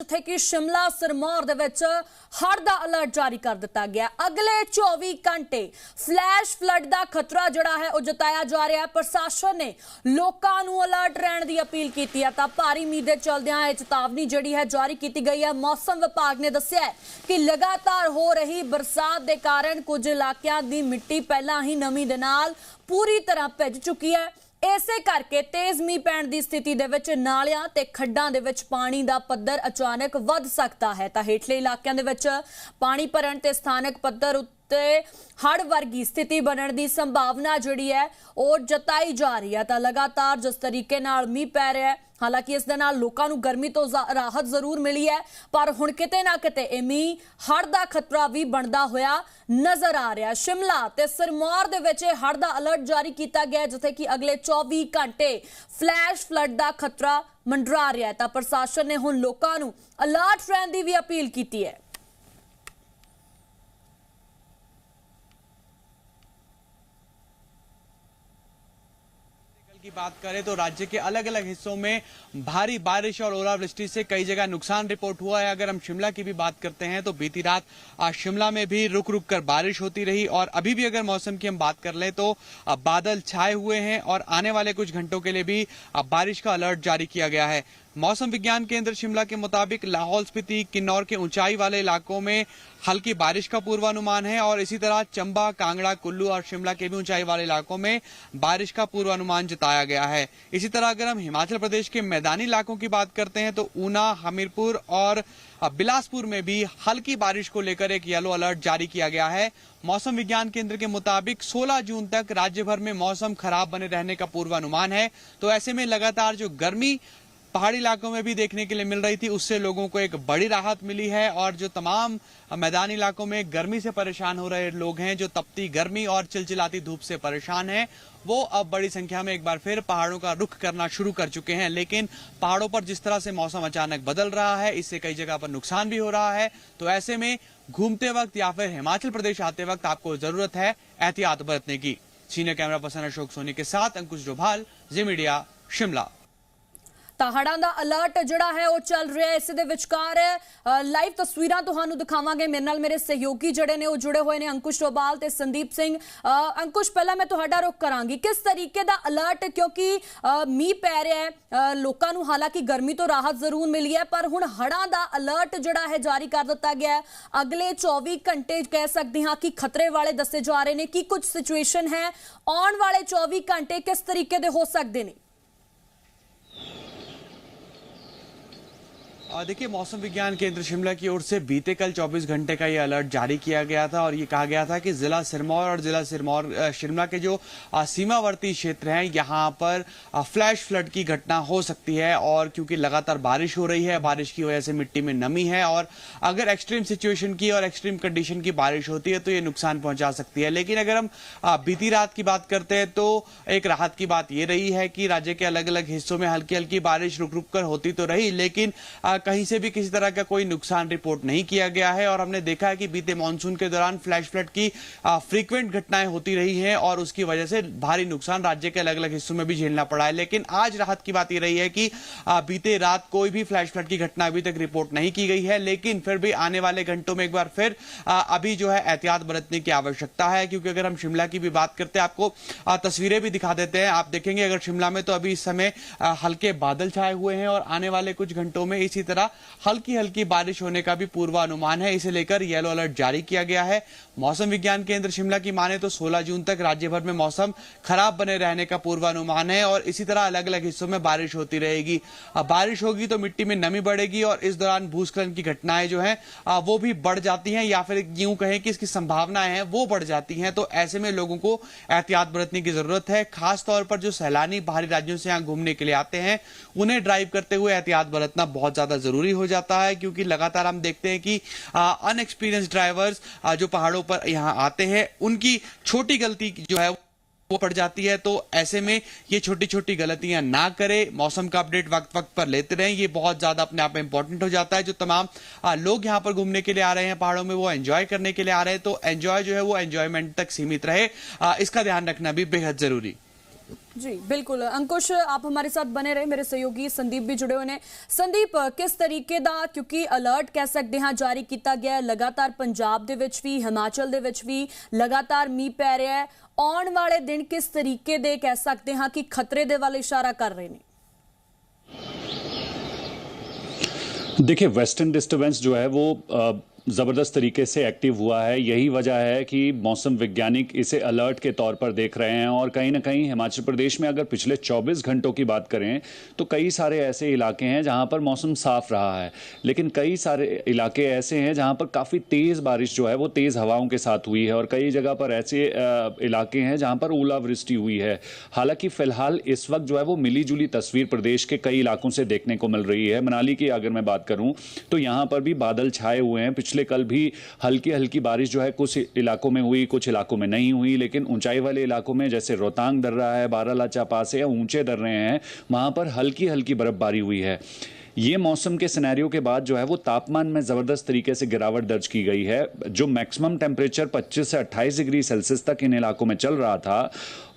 थे कि शिमला सिरमौर दे विच हड़ दा अलर्ट जारी कर दिता गया। अगले 24 घंटे फ्लैश फ्लड दा खतरा जिहड़ा है वो जताया जा रहा है। प्रशासन ने लोकां नूं अलर्ट रहण दी अपील की है। तां भारी मींह दे चलदिआं यह चेतावनी जिहड़ी है जारी की गई है। मौसम विभाग ने दस्सिआ है कि लगातार हो रही बरसात के कारण कुछ इलाकों की मिट्टी पहलां ही नमी दे नाल पूरी तरह भिज चुकी है। इसे करके तेज मीह पैण की स्थिति दे विच नालियां ते खड्डां दे विच पानी दा पद्धर अचानक वध सकता है। तां हेठले इलाकों दे विच पानी भरन ते स्थानक पद्धर उत्ते हड़ वर्गी स्थिति बनने की संभावना जिहड़ी है वो जताई जा रही है। तां लगातार जिस तरीके नाल मीह पै रहा है, हालांकि इस दे नाल लोकां नूं गर्मी तो राहत जरूर मिली है, पर हुण किते ना किते इह मीह हड़ दा खतरा भी बनदा होया नजर आ रहा है। शिमला ते सिरमौर दे विच हड़ दा अलर्ट जारी किया गया, जिथे कि अगले 24 घंटे फ्लैश फ्लड दा खतरा मंडरा रहा है। तां प्रशासन ने हुण लोकां नूं अलर्ट रहण दी भी अपील की है। की बात करें तो राज्य के अलग अलग हिस्सों में भारी बारिश और ओलावृष्टि से कई जगह नुकसान रिपोर्ट हुआ है। अगर हम शिमला की भी बात करते हैं तो बीती रात शिमला में भी रुक रुक कर बारिश होती रही और अभी भी अगर मौसम की हम बात कर लें तो बादल छाए हुए हैं और आने वाले कुछ घंटों के लिए भी बारिश का अलर्ट जारी किया गया है। मौसम विज्ञान केंद्र शिमला के मुताबिक लाहौल स्पीति किन्नौर के ऊंचाई वाले इलाकों में हल्की बारिश का पूर्वानुमान है और इसी तरह चंबा, कांगड़ा, कुल्लू और शिमला के भी ऊंचाई वाले इलाकों में बारिश का पूर्वानुमान जताया गया है। इसी तरह अगर हम हिमाचल प्रदेश के मैदानी इलाकों की बात करते हैं तो ऊना, हमीरपुर और बिलासपुर में भी हल्की बारिश को लेकर एक येलो अलर्ट जारी किया गया है। मौसम विज्ञान केंद्र के मुताबिक 16 जून तक राज्य भर में मौसम खराब बने रहने का पूर्वानुमान है। तो ऐसे में लगातार जो गर्मी पहाड़ी इलाकों में भी देखने के लिए मिल रही थी, उससे लोगों को एक बड़ी राहत मिली है और जो तमाम मैदानी इलाकों में गर्मी से परेशान हो रहे लोग हैं, जो तपती गर्मी और चिलचिलाती धूप से परेशान हैं, वो अब बड़ी संख्या में एक बार फिर पहाड़ों का रुख करना शुरू कर चुके हैं। लेकिन पहाड़ों पर जिस तरह से मौसम अचानक बदल रहा है, इससे कई जगह पर नुकसान भी हो रहा है। तो ऐसे में घूमते वक्त या फिर हिमाचल प्रदेश आते वक्त आपको जरूरत है एहतियात बरतने की। Senior camera person Ashok Soni के साथ अंकुश डोभाल, जी मीडिया, शिमला। हड़ां दा अलर्ट जिहड़ा है वो चल रहा है। इस दे विचकार लाइव तस्वीरां तुहानू दिखावांगे। मेरे नाल मेरे सहयोगी जिहड़े ने वो जुड़े हुए ने अंकुश डोभाल ते संदीप सिंह। अंकुश, पहला मैं तुहाडा रुख करांगी, किस तरीके दा अलर्ट, क्योंकि मीह पै रहा है, लोकां नू हालांकि गर्मी तो राहत जरूर मिली है, पर हुण हड़ां दा अलर्ट जिहड़ा है जारी कर दिता गया है। अगले 24 घंटे कह सकते हाँ कि खतरे वाले दसे जा रहे हैं। कि कुछ सिचुएशन है आने वाले 24 घंटे किस तरीके दे हो सकते हैं? देखिए, मौसम विज्ञान केंद्र शिमला की ओर से बीते कल 24 घंटे का ये अलर्ट जारी किया गया था और ये कहा गया था कि जिला सिरमौर और जिला शिमला के जो सीमावर्ती क्षेत्र हैं, यहाँ पर फ्लैश फ्लड की घटना हो सकती है। और क्योंकि लगातार बारिश हो रही है, बारिश की वजह से मिट्टी में नमी है और अगर एक्सट्रीम सिचुएशन की और एक्सट्रीम कंडीशन की बारिश होती है तो ये नुकसान पहुंचा सकती है। लेकिन अगर हम बीती रात की बात करते हैं तो एक राहत की बात ये रही है कि राज्य के अलग अलग हिस्सों में हल्की हल्की बारिश रुक रुक कर होती तो रही, लेकिन कहीं से भी किसी तरह का कोई नुकसान रिपोर्ट नहीं किया गया है। और हमने देखा है कि बीते मानसून के दौरान फ्लैश फ्लड की फ्रीक्वेंट घटनाएं होती रही हैं और उसकी वजह से भारी नुकसान राज्य के अलग अलग हिस्सों में भी झेलना पड़ा है। लेकिन आज राहत की बात यह रही है कि बीते रात कोई भी फ्लैश फ्लड की घटना अभी तक रिपोर्ट नहीं की गई है। लेकिन फिर भी आने वाले घंटों में एक बार फिर अभी जो है एहतियात बरतने की आवश्यकता है, क्योंकि अगर हम शिमला की भी बात करते हैं, आपको तस्वीरें भी दिखा देते हैं। आप देखेंगे अगर शिमला में तो अभी इस समय हल्के बादल छाए हुए हैं और आने वाले कुछ घंटों में इसी तरह हल्की हल्की बारिश होने का भी पूर्वानुमान है। इसे लेकर येलो अलर्ट जारी किया गया है। मौसम विज्ञान केंद्र शिमला की माने तो 16 जून तक राज्य भर में मौसम खराब बने रहने का पूर्वानुमान है और इसी तरह अलग अलग हिस्सों में बारिश होती रहेगी। बारिश होगी तो मिट्टी में नमी बढ़ेगी और इस दौरान भूस्खलन की घटनाएं जो है वो भी बढ़ जाती हैं, या फिर यूं कहें कि इसकी संभावनाएं हैं वो बढ़ जाती हैं। तो ऐसे में लोगों को एहतियात बरतने की जरूरत है। खासतौर पर जो सैलानी बाहरी राज्यों से यहाँ घूमने के लिए आते हैं, उन्हें ड्राइव करते हुए एहतियात बरतना बहुत ज्यादा जरूरी हो जाता है, क्योंकि लगातार हम देखते हैं कि अनएक्सपीरियंस ड्राइवर्स जो पहाड़ों पर यहाँ आते हैं, उनकी छोटी गलती जो है वो पड़ जाती है। तो ऐसे में ये छोटी छोटी गलतियां ना करें, मौसम का अपडेट वक्त वक्त पर लेते रहें, ये बहुत ज्यादा अपने आप में इंपॉर्टेंट हो जाता है। जो तमाम लोग यहाँ पर घूमने के लिए आ रहे हैं पहाड़ों में, वो एंजॉय करने के लिए आ रहे हैं, तो एंजॉय जो है वो एंजॉयमेंट तक सीमित रहे, इसका ध्यान रखना भी बेहद जरूरी। जी बिल्कुल अंकुश, आप हमारे साथ बने रहे। मेरे सहयोगी संदीप भी जुड़े हुए हैं। संदीप, किस तरीके ਦਾ क्योंकि अलर्ट कह सकते हैं जारी किया गया है, लगातार पंजाब ਦੇ ਵਿੱਚ ਵੀ हिमाचल ਦੇ ਵਿੱਚ ਵੀ लगातार ਮੀਂਹ ਪੈ ਰਿਹਾ ਹੈ। ਆਉਣ ਵਾਲੇ ਦਿਨ किस तरीके ਦੇ कह सकते हैं कि खतरे ਦੇ ਵੱਲ इशारा कर रहे हैं? देखिए, वेस्टर्न डिस्टर्बेंस जो है वो ज़बरदस्त तरीके से एक्टिव हुआ है। यही वजह है कि मौसम वैज्ञानिक इसे अलर्ट के तौर पर देख रहे हैं। और कहीं ना कहीं हिमाचल प्रदेश में अगर पिछले 24 घंटों की बात करें तो कई सारे ऐसे इलाके हैं जहां पर मौसम साफ रहा है, लेकिन कई सारे इलाके ऐसे हैं जहां पर काफ़ी तेज़ बारिश जो है वो तेज़ हवाओं के साथ हुई है, और कई जगह पर ऐसे इलाके हैं जहां पर ओलावृष्टि हुई है। हालांकि फ़िलहाल इस वक्त जो है वो मिली जुली तस्वीर प्रदेश के कई इलाकों से देखने को मिल रही है। मनाली की अगर मैं बात करूँ तो यहाँ पर भी बादल छाए हुए हैं। पिछले कल भी हल्की हल्की बारिश जो है कुछ इलाकों में हुई, कुछ इलाकों में नहीं हुई, लेकिन ऊंचाई वाले इलाकों में जैसे रोहतांग दर्रा है, बारालाचा पास है, या ऊंचे दर्रे हैं, वहां पर हल्की हल्की बर्फबारी हुई है। ये मौसम के सिनेरियो के बाद जो है वो तापमान में ज़बरदस्त तरीके से गिरावट दर्ज की गई है। जो मैक्सिमम टेम्परेचर 25 से 28 डिग्री सेल्सियस तक इन इलाकों में चल रहा था,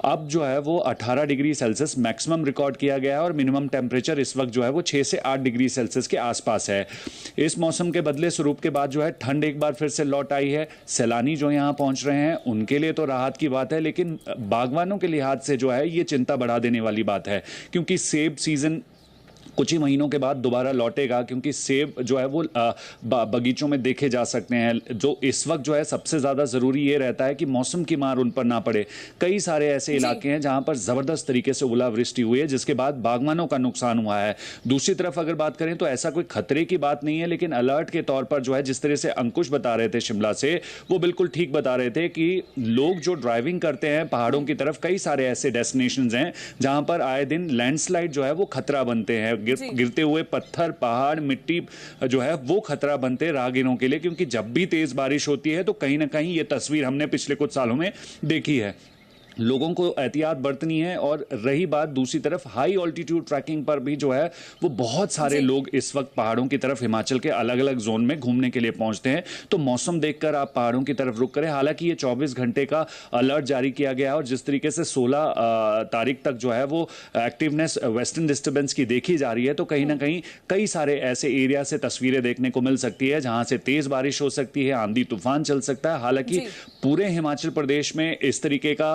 अब जो है वो 18 डिग्री सेल्सियस मैक्सिमम रिकॉर्ड किया गया है, और मिनिमम टेम्परेचर इस वक्त जो है वो 6 से 8 डिग्री सेल्सियस के आसपास है। इस मौसम के बदले स्वरूप के बाद जो है ठंड एक बार फिर से लौट आई है। सैलानी जो यहाँ पहुँच रहे हैं उनके लिए तो राहत की बात है, लेकिन बागवानों के लिहाज से जो है ये चिंता बढ़ा देने वाली बात है, क्योंकि सेब सीजन कुछ ही महीनों के बाद दोबारा लौटेगा, क्योंकि सेब जो है वो बगीचों में देखे जा सकते हैं। जो इस वक्त जो है सबसे ज़्यादा ज़रूरी ये रहता है कि मौसम की मार उन पर ना पड़े। कई सारे ऐसे इलाके हैं जहां पर ज़बरदस्त तरीके से ओलावृष्टि हुई है, जिसके बाद बागवानों का नुकसान हुआ है। दूसरी तरफ अगर बात करें तो ऐसा कोई खतरे की बात नहीं है, लेकिन अलर्ट के तौर पर जो है जिस तरह से अंकुश बता रहे थे शिमला से, वो बिल्कुल ठीक बता रहे थे कि लोग जो ड्राइविंग करते हैं पहाड़ों की तरफ, कई सारे ऐसे डेस्टिनेशंस हैं जहां पर आए दिन लैंडस्लाइड जो है वो खतरा बनते हैं। गिरते हुए पत्थर, पहाड़, मिट्टी जो है वो खतरा बनते हैं राहगीरों के लिए, क्योंकि जब भी तेज बारिश होती है तो कहीं ना कहीं ये तस्वीर हमने पिछले कुछ सालों में देखी है। लोगों को एहतियात बरतनी है। और रही बात दूसरी तरफ हाई ऑल्टीट्यूड ट्रैकिंग पर भी जो है वो बहुत सारे लोग इस वक्त पहाड़ों की तरफ हिमाचल के अलग अलग जोन में घूमने के लिए पहुंचते हैं, तो मौसम देखकर आप पहाड़ों की तरफ रुक करें। हालांकि ये 24 घंटे का अलर्ट जारी किया गया है, और जिस तरीके से 16 तारीख तक जो है वो एक्टिवनेस वेस्टर्न डिस्टर्बेंस की देखी जा रही है, तो कहीं ना कहीं कई सारे ऐसे एरिया से तस्वीरें देखने को मिल सकती है जहां से तेज बारिश हो सकती है, आंधी तूफान चल सकता है। हालांकि पूरे हिमाचल प्रदेश में इस तरीके का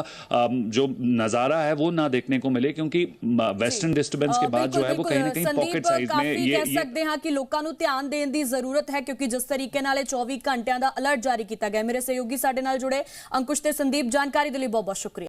जो नजारा है वो ना देखने को मिले, क्योंकि वेस्टर्न डिस्टर्बेंस के बाद जो है वो कहीं ना कहीं पॉकेट साइज में ये कह सकते हैं कि लोगों को ध्यान देने की जरूरत है, क्योंकि जिस तरीके नाल 24 घंटिया का अलर्ट जारी किया गया। मेरे सहयोगी साडे नाल जुड़े अंकुश ते संदीप, जानकारी के लिए बहुत बहुत शुक्रिया।